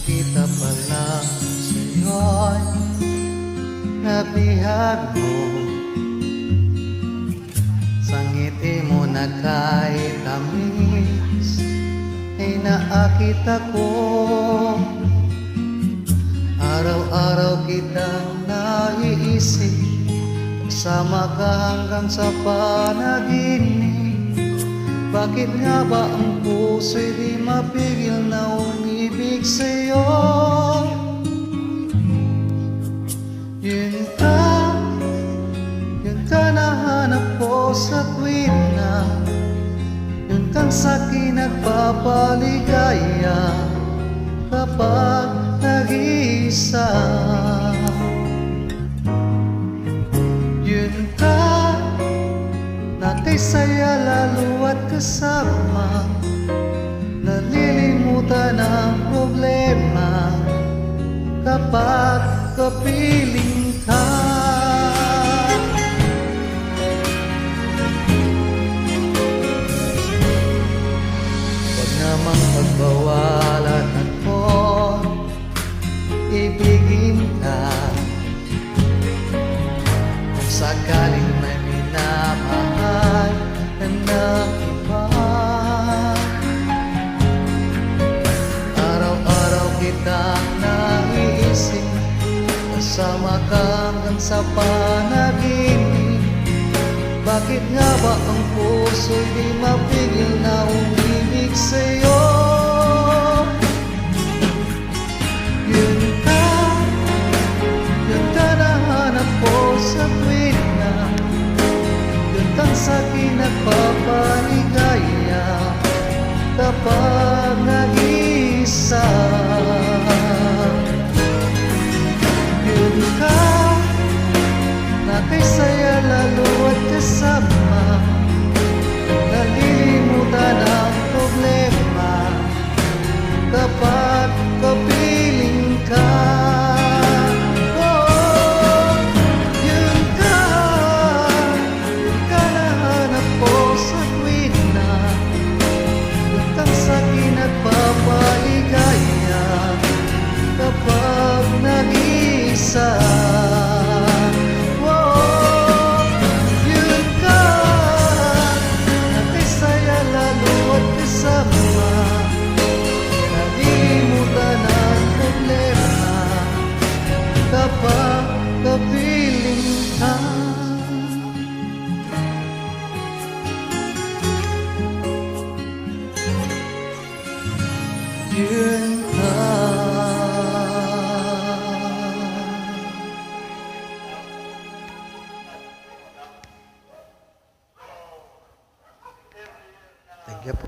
nakita pa lang sa'yo'y nabihag mo. Sa ngiti mo na kahit tamis ay naakit ako. Araw-araw kitang naiisip, kasama ka hanggang sa panaginip. Bakit nga ba ang puso'y di mapigil na umibig sa'yo? Yun ka nahanap ko sa tuwin na yun kang sa'kin nagpapaligaya kapag nag-iisa. Yun ka na kay saya lalo at kasama, nalilimutan ang problema kapag kapiling ka. Huwag namang pagbawalan ako, ibigin ka. Kung sakaling may minamahal ka ng iba, araw-araw kitang naiisip, kasama ka hanggang sa panaginip. Bakit nga ba ang puso'y di mapigil na umibig sa'yo? Yun ka nahanap ko sa tuwin na yun kang sa'kin nagpapaligaya kapag nag-iisa. Yun ka na kay saya lalo at kasama, nalilimutan ang problema kapag kapiling ka. Oh, yun ka nahanap ko sa tuwin na yun kang sa'kin nagpapaligaya kapag nag-iisa. Kapag kapiling ka, yun ka. Thank you po.